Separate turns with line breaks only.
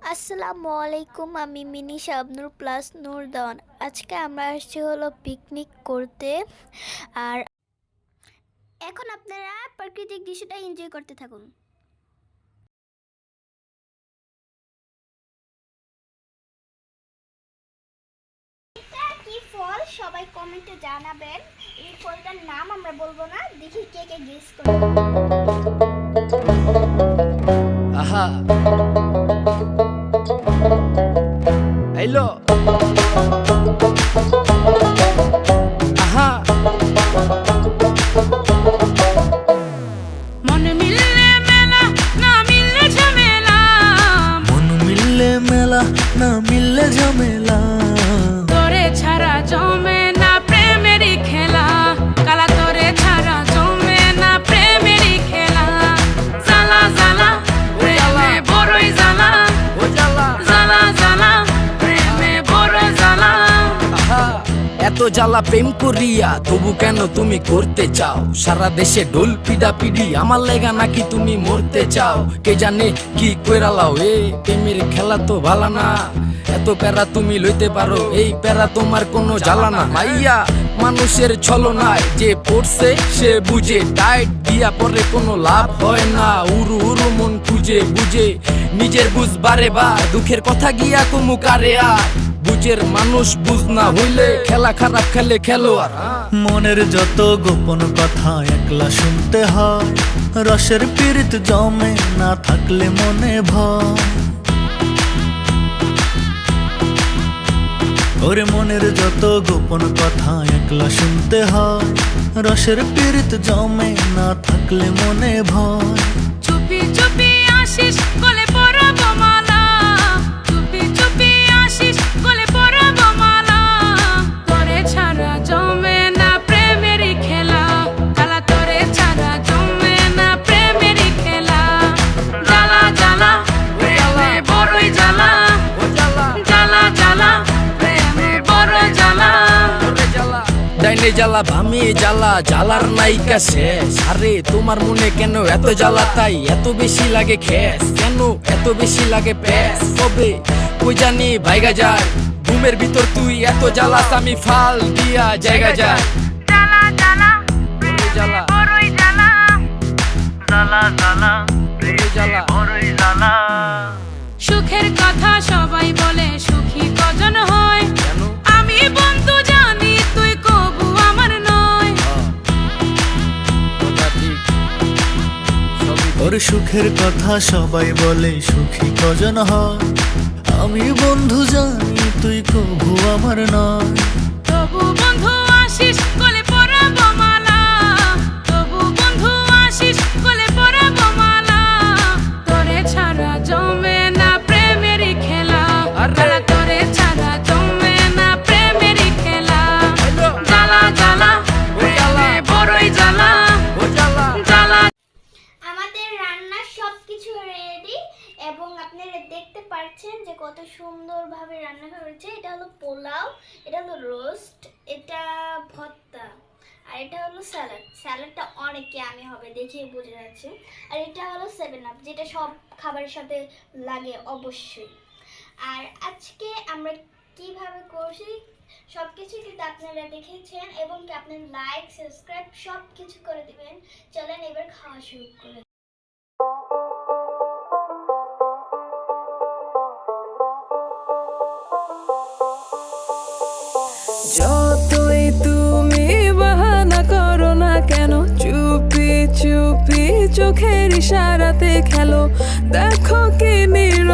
আসসালামু আলাইকুম, আমি মিনি শাবনুর প্লাস নূর দন। আজকে আমরা আসছি হলো পিকনিক করতে। আর এখন আপনারা প্রাকৃতিক দৃশ্যটা এনজয় করতে থাকুন। এটা কি ফল সবাই কমেন্টে জানাবেন। এই ফলটার নাম আমরা বলবো না, দেখি কে কে গেস করে।
আহা হ্যালো আহা
মন মিললে মেলা না মিললে ঝামেলা,
মন মিললে মেলা না মিললে ঝামেলা,
তোরে ছাড়া জমে না প্রেমেরই খেলা, কালা তোরে ছাড়া জমে না প্রেমেরই খেলা, জ্বালা জ্বালা প্রেমে বড়ই জ্বালা,
ও জ্বালা
জ্বালা জ্বালা প্রেমে বড় জ্বালা।
আহা এত জ্বালা প্রেম করিয়া তবু কেন তুমি করতে চাও? সারা দেশে ঢোল পিডা পিডি আমার লেগা নাকি তুমি মরতে চাও? কে জানে কি কইরালাও, এ প্রেমের খেলা তো ভালো না। এত প্যারা তুমি লইতে পারো, এই প্যারা তোমার কোনো জ্বালা না। মাইয়া মানুষের ছলনায় যে পড়ছে সে বুঝে, টাইট দিয়া পরে কোনো লাভ হয় না। উরু উরু মন খুঁজে বুঝে নিজের বুঝ বারে বা দুঃখের কথা গিয়া কুমু কারে আর বুঝের মানুষ বুঝ না হইলে খেলা খারাপ খেলে খেলোয়াড়।
মনের যত গোপন কথা একলা শুনতে হয়, রসের পীড়িত জমে না থাকলে মনে ভয়। ওরে মনের যত গোপন কথা একলা শুনতে হয়, রসের পীড়িত জমে না থাকলে মনে ভয়।
চুপি চুপি আসিস গলে পরাব মালা, চুপি চুপি আসিস গলে পরাব মালা, তোরে ছাড়া জমে না প্রেমেরই খেলা, কালা তোরে ছাড়া জমে না প্রেমেরই খেলা, জ্বালা জ্বালা প্রেমে বড়ই জ্বালা,
ও জ্বালা
জ্বালা জ্বালা প্রেমে বড় জ্বালা।
ডাইনে জ্বালা ভামে জ্বালা, জ্বালার নাইকা শেষ। আরে তোমার মনে কেন এত জ্বালা, তাই এত বেশি লাগে খেস? কেন এত বেশি লাগে প্যাস? কবে কই জানি ভাইগা যায় ঘুমের ভিতর তুই এত জ্বালাস, আমি ফাল দিয়া জায়গা যায়।
জ্বালা জ্বালা
বড়ই জ্বালা
বড়ই জ্বালা,
জ্বালা জ্বালা
বড়ই জ্বালা
বড়ই জ্বালা।
সুখের কথা সবাই বলে সুখী কজন হয়,
কেন
আমি বন্ধু জানি তুই কবু আমার নয়।
কথা ঠিক সবই
ওর সুখের কথা সবাই বলে সুখী কজন হয়, আমি বন্ধু জানি তুই কভু আমার নয়।
তবু বন্ধু আসিস গলে পরাব মালা, তবু বন্ধু আসিস গলে পরাব মালা, তোরে ছাড়া জমে না প্রেমেরই খেলা, কালা তোরে ছাড়া জমে না প্রেমেরই খেলা, জ্বালা জ্বালা প্রেমে বড়ই জ্বালা,
ও জ্বালা
জ্বালা।
আমাদের রান্নার সবকিছু রেডি এবং আপনারা দেখতে পাচ্ছেন যে কত সুন্দরভাবে রান্না হয়েছে। এটা হলো পোলাও, এটা হলো রোস্ট, এটা ভর্তা, আর এটা হলো স্যালাড। স্যালাডটা অনেকে আমি হবে দেখে বুঝে যাচ্ছে। আর এটা হলো 7 আপ, যেটা সব খাবারের সাথে লাগে অবশ্যই। আর আজকে আমরা কিভাবে করছি সব কিছু কিন্তু আপনারা দেখেছেন, এবং কি আপনার লাইক সাবস্ক্রাইব সব কিছু করে দিবেন। চলেন এবার খাওয়া শুরু করে।
যতই তুমি বাহানা করো না কেন, চুপি চুপি চোখের ইশারাতে খেলো, দেখো কি নির